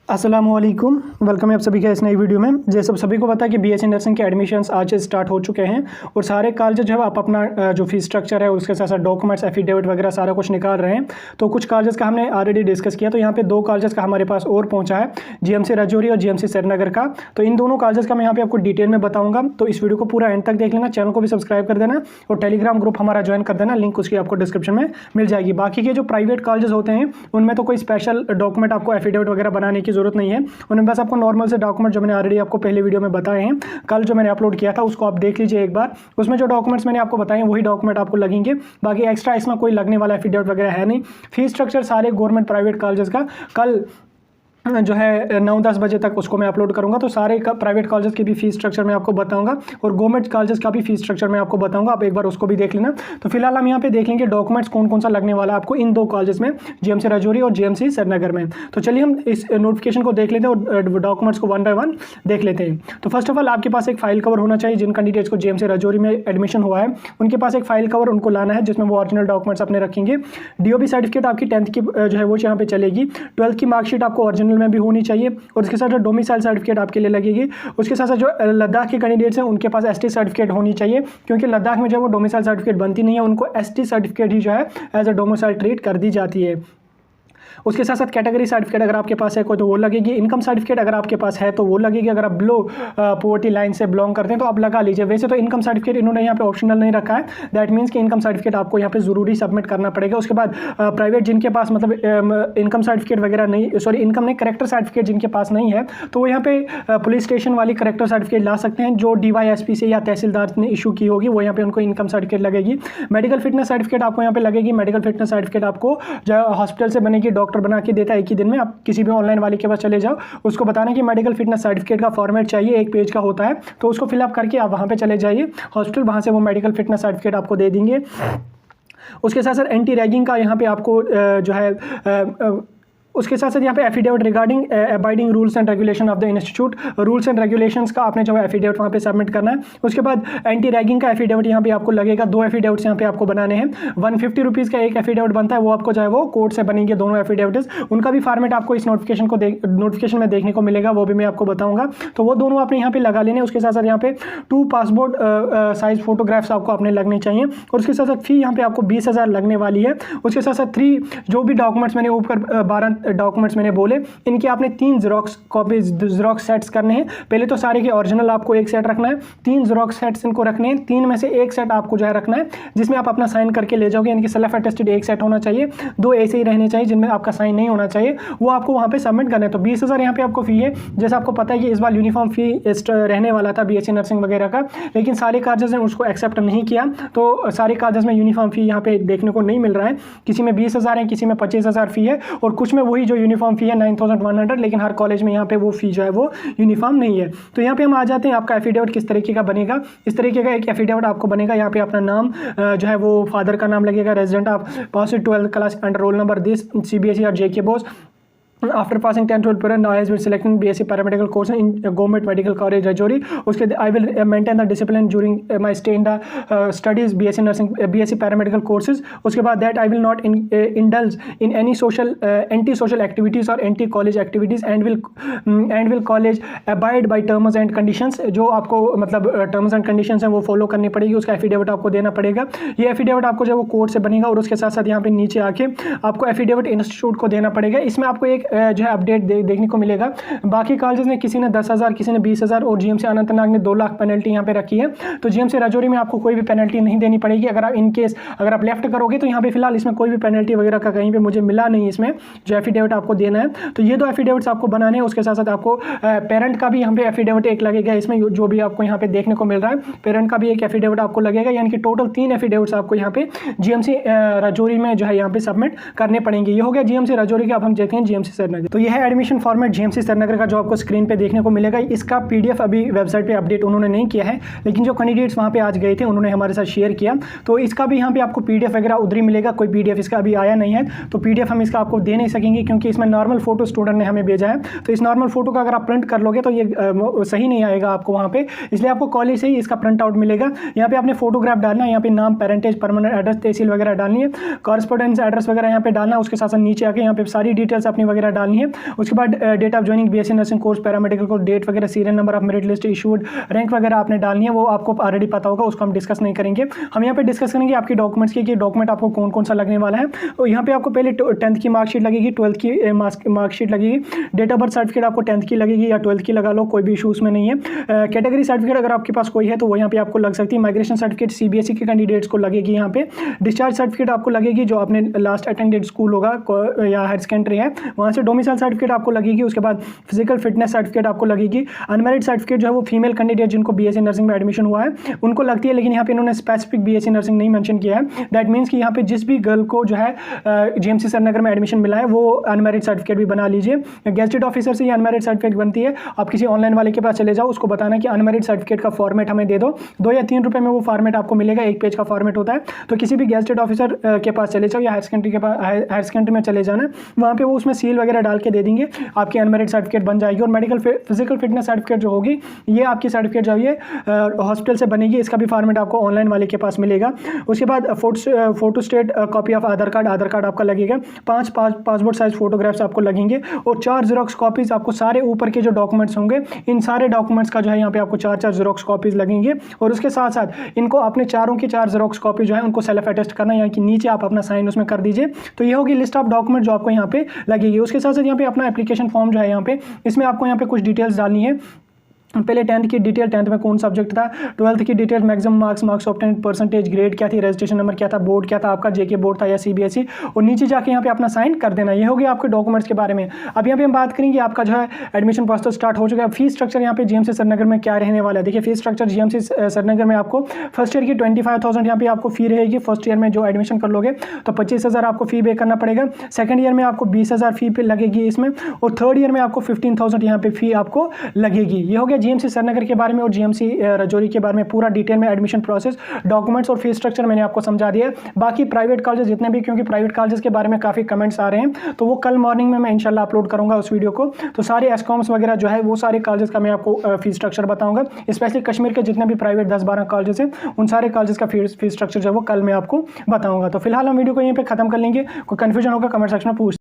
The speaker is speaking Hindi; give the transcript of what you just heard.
अस्सलामुअलैकुम, वेलकम है आप सभी का इस नई वीडियो में। जैसे सभी को पता है कि बीएससी नर्सिंग के एडमिशन्स आज से स्टार्ट हो चुके हैं और सारे कॉलेज जो है आप अपना जो फीस स्ट्रक्चर है उसके साथ साथ डॉक्यूमेंट्स, एफिडेविट वगैरह सारा कुछ निकाल रहे हैं। तो कुछ कॉलेज का हमने ऑलरेडी डिस्कस किया, तो यहाँ पे दो कॉलेज का हमारे पास और पहुँचा है, जीएमसी राजौरी और जीएमसी श्रीनगर का। तो इन दोनों कॉलेज का मैं यहाँ पे आपको डिटेल में बताऊँगा, तो इस वीडियो को पूरा एंड तक देख लेना, चैनल को भी सब्सक्राइब कर देना और टेलीग्राम ग्रुप हमारा ज्वाइन कर देना, लिंक उसकी आपको डिस्क्रिप्शन में मिल जाएगी। बाकी के जो प्राइवेट कॉलेज होते हैं उनमें तो कोई स्पेशल डॉक्यूमेंट आपको एफिडेविट वगैरह बनाने की जरूरत नहीं है, उनमें बस आपको नॉर्मल से डॉक्यूमेंट जो मैंने ऑलरेडी आपको पहले वीडियो में बताए हैं, कल जो मैंने अपलोड किया था उसको आप देख लीजिए एक बार। उसमें जो डॉक्यूमेंट्स मैंने आपको बताए हैं वही डॉक्यूमेंट आपको लगेंगे, बाकी एक्स्ट्रा इसमें कोई लगने वाला एफिडेविट वगैरह है नहीं। फीस स्ट्रक्चर सारे गवर्नमेंट प्राइवेट कॉलेजेस का कल जो है 9-10 बजे तक उसको मैं अपलोड करूंगा, तो सारे का प्राइवेट कॉलेजेस की भी फीस स्ट्रक्चर मैं आपको बताऊंगा और गवर्नमेंट कॉलेजेस का भी फीस स्ट्रक्चर मैं आपको बताऊंगा, आप एक बार उसको भी देख लेना। तो फिलहाल हम यहाँ पे देख लेंगे डॉक्यूमेंट्स कौन कौन सा लगने वाला है आपको इन दो कॉलेजेस में, जीएमसी राजौरी और जीएमसी श्रीनगर में। तो चलिए हम इस नोटिफिकेशन को देख लेते हैं और डॉक्यूमेंट्स को वन बाय वन देख लेते हैं। तो फर्स्ट ऑफ ऑल आपके पास एक फाइल कवर होना चाहिए। जिन कैंडिडेट्स को जीएमसी राजौरी में एडमिशन हुआ है उनके पास एक फाइल कवर उनको लाना है जिसमें वो ओरिजिनल डॉक्यूमेंट्स अपने रखेंगे। डीओबी सर्टिफिकेट आपकी 10th की जो है वो यहाँ पे चलेगी। 12th की मार्कशीट आपको ओरिजिनल में भी होनी चाहिए और उसके साथ जो डोमिसाइल सर्टिफिकेट आपके लिए लगेगी। उसके साथ साथ जो लद्दाख के कैंडिडेट्स हैं उनके पास एसटी सर्टिफिकेट होनी चाहिए, क्योंकि लद्दाख में जो वो डोमिसाइल सर्टिफिकेट बनती नहीं है, उनको एसटी सर्टिफिकेट ही जो है एज अ डोमिसाइल ट्रीट कर दी जाती है। उसके साथ साथ कैटेगरी सर्टिफिकेट अगर आपके पास है कोई तो वो लगेगी। इनकम सर्टिफिकेट अगर आपके पास है तो वो लगेगी। अगर आप बिलो पॉवर्टी लाइन से बिलोंग करते हैं तो आप लगा लीजिए। वैसे तो इनकम सर्टिफिकेट इन्होंने यहाँ पे ऑप्शनल नहीं रखा है, दैट मीन्स कि इनकम सर्टिफिकेट आपको यहाँ पे जरूरी सबमिट करना पड़ेगा। उसके बाद प्राइवेट जिनके पास मतलब इनकम सर्टिफिकेट वगैरह नहीं, सॉरी इनकम नहीं, करेक्टर सर्टिफिकेट जिनके पास नहीं है तो वो यहाँ पे पुलिस स्टेशन वाली करेक्टर सर्टिफिकेट ला सकते हैं, जो डीवाईएसपी से या तहसीलदार ने इशू की होगी, वो यहाँ पे उनको इनकम सर्टिफिकेट लगेगी। मेडिकल फिटनेस सर्टिफिकेट आपको यहाँ पे लगेगी। मेडिकल फिटनेस सर्टिफिकेट आपको जो हॉस्पिटल से बनेगी, डॉक्टर बना के देता है एक ही दिन में। आप किसी भी ऑनलाइन वाले के पास चले जाओ, उसको बताना कि मेडिकल फिटनेस सर्टिफिकेट का फॉर्मेट चाहिए, 1 पेज का होता है, तो उसको फिलअप करके आप वहाँ पे चले जाइए हॉस्पिटल, वहाँ से वो मेडिकल फिटनेस सर्टिफिकेट आपको दे देंगे। उसके साथ साथ एंटी रैगिंग का यहाँ पे आपको जो है उसके साथ साथ यहाँ पे affidavit regarding abiding rules and regulation of the institute, rules and regulations का आपने जो है एफिडेविट वहाँ पे सबमिट करना है। उसके बाद एंटी रैगिंग का एफिडेविट यहाँ पे आपको लगेगा। 2 एफिडेविट्स यहाँ पे आपको बनाने हैं। 150 रुपीज़ का एक एफिडेविट बनता है, वो आपको जो है वो कोर्ट से बनेंगे दोनों एफिडेविट्स। उनका भी फॉर्मेट आपको इस नोटिफिकेशन में देखने को मिलेगा, वो भी मैं आपको बताऊँगा। तो वो दोनों आपने यहाँ पे लगा लेने। उसके साथ साथ यहाँ पे 2 पासपोर्ट साइज फोटोग्राफ्स आपको अपने लगने चाहिए और उसके साथ साथ फी यहाँ पे आपको 20,000 लगने वाली है। उसके साथ साथ 3 जो भी डॉक्यूमेंट्स मैंने ऊपर 12 डॉक्यूमेंट्स मैंने बोले, इनके आपने 3 जेरोक्स कॉपीज जेरोक्स सेट्स करने हैं। पहले तो सारे के ओरिजिनल आपको एक सेट रखना है, 3 जेरोक्स सेट्स इनको रखने हैं। 3 में से एक सेट आपको जो है रखना है जिसमें आप अपना साइन करके ले जाओगे, यानी कि सेल्फ अटेस्टेड एक सेट होना चाहिए। 2 ऐसे ही रहने चाहिए जिनमें आपका साइन नहीं होना चाहिए, वो आपको वहाँ पे सबमिट करना है। तो 20,000 यहाँ पे आपको फी है। जैसे आपको पता है कि इस बार यूनिफॉर्म फी रहने वाला था बीएससी नर्सिंग वगैरह का, लेकिन सारे कॉलेजेस ने उसको एक्सेप्ट नहीं किया, तो सारे कॉलेजेस में यूनिफॉर्म फी यहाँ पे देखने को नहीं मिल रहा है। किसी में 20,000 है, किसी में 25,000 फी है और कुछ में वही जो यूनिफॉर्म फी है 9,100, लेकिन हर कॉलेज में यहाँ पे वो फी जो है वो यूनिफॉर्म नहीं है। तो यहाँ पे हम आ जाते हैं, आपका एफिडेविट किस तरीके का बनेगा। इस तरीके का एक एफिडेविट आपको बनेगा। यहाँ पे अपना नाम जो है वो फादर का नाम लगेगा, resident of pass 12th class under roll number this CBSE और जेके Bose after passing 10th 12th period, now has been selected BSc paramedical course in government medical college Rajouri. उसके I will maintain the discipline during my stay in the studies BSc nursing BSc paramedical courses. उसके बाद that I will not indulge in any social anti-social activities or anti-college activities and will college abide by terms and conditions. जो आपको मतलब terms and conditions हैं वो फॉलो करनी पड़ेगी, उसका एफिडेविट आपको देना पड़ेगा। ये एफिडेविट आपको जो वो कोर्ट से बनेगा और उसके साथ साथ यहाँ पे नीचे आके आपको एफिडेविट इंस्टीट्यूट को देना पड़ेगा। इसमें आपको एक जो है अपडेट देखने को मिलेगा। बाकी कॉलेजेस ने किसी ने 10,000, किसी ने 20,000 और जीएमसी अनंतनाग ने 2 लाख पेनल्टी यहाँ पे रखी है। तो जीएमसी राजौरी में आपको कोई भी पेनल्टी नहीं देनी पड़ेगी। अगर आप इन केस अगर आप लेफ्ट करोगे तो यहाँ पे फिलहाल इसमें कोई भी पेनल्टी वगैरह का कहीं पे मुझे मिला नहीं इसमें जो एफिडेविट आपको देना है। तो ये 2 एफिडेविट्स आपको बनाने हैं। उसके साथ साथ आपको पेरेंट का भी यहाँ पे एफिडेविट एक लगेगा। इसमें जो भी आपको यहाँ पे देखने को मिल रहा है पेरेंट का भी एक एफिडेविट आपको लगेगा, यानी कि टोटल 3 एफिडेविट्स आपको यहाँ पे जीएमसी राजौरी में जो है यहाँ पे सबमिट करने पड़ेंगे। ये हो गया जीएमसी राजौरी का। अब हम देखते हैं जीएमसी श्रीनगर। तो ये है एडमिशन फॉर्मेट जीएमसी श्रीनगर का जो आपको स्क्रीन पे देखने को मिलेगा। इसका पीडीएफ अभी वेबसाइट पे अपडेट उन्होंने नहीं किया है, लेकिन जो कैंडिडेट्स वहाँ पे आज गए थे उन्होंने हमारे साथ शेयर किया, तो इसका भी यहाँ पे आपको पीडीएफ वगैरह उधर ही मिलेगा। कोई पीडीएफ इसका अभी आया नहीं है, तो पीडीएफ हम इसका आपको दे नहीं सकेंगे क्योंकि इसमें नॉर्मल फोटो स्टूडेंट ने हमें भेजा है। तो इस नॉर्मल फोटो का अगर आप प्रिंट कर लोगे तो ये सही नहीं आएगा आपको वहाँ पे, इसलिए आपको कॉलेज से ही इसका प्रिंट आउट मिलेगा। यहाँ पे आपने फोटोग्राफ डालना है, यहाँ पे नाम, पेरेंटेज, परमानेंट एड्रेस, तहसील वगैरह डालनी है, कॉरेस्पोंडेंस एड्रेस वगैरह यहाँ पे डालना है। उसके साथ साथ नीचे आके यहाँ पे सारी डिटेल्स अपनी वगैरह डालनी है। उसके बाद date of joining BSc nursing course paramedical course, date वगैरह, serial number of merit list issued, rank वगैरह आपने डालनी है, वो आपको ऑलरेडी पता होगा, उसको हम डिस्कस नहीं करेंगे। हम यहाँ पे डिस्कस करेंगे आपके डॉक्यूमेंट्स की कि डॉक्यूमेंट आपको कौन कौन सा लगने वाला है। तो यहाँ पे आपको पहले 10th की मार्कशीट लगेगी, 12th की मार्कशीट लगेगी, डेट ऑफ बर्थ सर्टिफिकेट आपको 10th की लगेगी या 12th की लगा लो, कोई भी इशू उसमें नहीं है। कैटेगरी सर्टिफिकेट अगर आपके पास कोई है तो वो यहाँ पे आपको लग सकती है। माइग्रेशन सर्टिफिकेट सीबीएसई के कैंडिडेट्स को लगेगी यहाँ पे। डिस्चार्ज सर्टिफिकेट आपको लगेगी जो आपने लास्ट अटेंडेड स्कूल होगा या हायर सेकेंडरी है वहाँ से। डोमिसाइल सर्टिफिकेट आपको लगेगी। उसके बाद फिजिकल फिटनेस सर्टिफिकेट आपको लगेगी। अनमेरिड सर्टिफिकेट जो है वो फीमेल कैंडिडेट जिनको बीएससी नर्सिंग में एडमिशन हुआ है उनको लगती है, लेकिन यहाँ पे इन्होंने स्पेसिफिक बीएससी नर्सिंग नहीं मेंशन किया है। दैट मीन्स कि यहाँ पे जिस भी गर्ल को जो है जीएमसी श्रीनगर में एडमिशन मिला है वो अनमेरिड सर्टिफिकेट भी बना लीजिए। गेजेटेड ऑफिसर से ये अनमेरिड सर्टिफिकेट बनती है। आप किसी ऑनलाइन वाले के पास चले जाओ, उसको बताना कि अनमेरिड सर्टिफिकेट का फॉर्मेट हमें दे दो, 2 या 3 रुपये में वो फॉर्मेट आपको मिलेगा, 1 पेज का फॉर्मेट होता है। तो किसी भी गेजेटेड ऑफिसर के पास चले जाओ या हायर सेकेंडरी में चले जाना, वहाँ पे वो उसमें सील वगैरह डाल के दे देंगे, आपकी अनमेरिड सर्टिफिकेट बन जाएगी। और मेडिकल फिजिकल फिटनेस सर्टिफिकेट जो होगी ये आपकी सर्टिफिकेट जो ये हॉस्पिटल से बनेगी, इसका भी फॉर्मेट आपको ऑनलाइन वाले के पास मिलेगा। उसके बाद photo state copy of Aadhaar card आपका लगेगा, 5 पासपोर्ट साइज फोटोग्राफ्स आपको लगेंगे और 4 जेरोक्स कॉपीज आपको सारे ऊपर के जो डॉक्यूमेंट्स होंगे इन सारे डॉक्यूमेंट्स का जो है यहाँ पे आपको 4 जेरोक्स कॉपीज लगेंगे। और उसके साथ साथ इनको अपने चारों की 4 जेरोक्स कॉपी जो है उनको सेल्फ अटेस्ट करना है, यानी कि नीचे आप अपना साइन उसमें कर दीजिए। तो ये होगी लिस्ट ऑफ डॉक्यूमेंट जो आपको यहाँ पे लगेगी। उसके साथ साथ यहाँ पे अपना एप्लीकेशन फॉर्म जो है यहाँ पे इसमें आपको यहाँ पे कुछ डिटेल्स डालनी है। पहले 10th की डिटेल, 10th में कौन सब्जेक्ट था, 12th की detail, maximum marks obtained, percentage, grade क्या थी, रजिस्ट्रेशन नंबर क्या था, बोर्ड क्या था आपका, जेके बोर्ड था या सीबीएसई, और नीचे जाके यहाँ पे अपना साइन कर देना। ये हो गया आपके डॉक्यूमेंट्स के बारे में। अब यहाँ पे हम बात करेंगे आपका जो है एडमिशन प्रोसेस स्टार्ट हो चुका है। फीस स्ट्रक्चर यहाँ पे जीएमसी श्रीनगर में क्या रहने वाला है, देखिए फीस स्ट्रक्चर जीएमसी श्रीनगर में आपको फर्स्ट ईयर की 25,000 यहाँ पे आपको फी रहेगी। फर्स्ट ईयर में जो एडमिशन कर लोगे तो 25,000 आपको फी पे करना पड़ेगा। सेकंड ईयर में आपको 20,000 फी पे लगेगी इसमें, और थर्ड ईयर में आपको 15,000 यहाँ पे फी आपको लगेगी। ये हो गया जीएमसी श्रीनगर के बारे में और जीएमसी राजौरी के बारे में पूरा डिटेल में एडमिशन प्रोसेस, डॉक्यूमेंट्स और फीस स्ट्रक्चर मैंने आपको समझा दिया है। बाकी प्राइवेट कॉलेज जितने भी, क्योंकि प्राइवेट कॉलेज के बारे में काफ़ी कमेंट्स आ रहे हैं तो वो कल मॉर्निंग में मैं इंशाल्लाह अपलोड करूंगा उस वीडियो को। तो सारे एसकॉम्स वगैरह जो है वो सारे कॉलेज का मैं आपको फीस स्ट्रक्चर बताऊंगा। स्पेशली कश्मीर के जितने भी प्राइवेट 10-12 कॉलेज हैं उन सारे कॉलेज का फीस स्ट्रक्चर जो है वो कल मैं आपको बताऊंगा। तो फिलहाल हम वीडियो को यहीं पर खत्म कर लेंगे। कोई कन्फ्यूजन होगा कमेंट सेक्शन में पूछ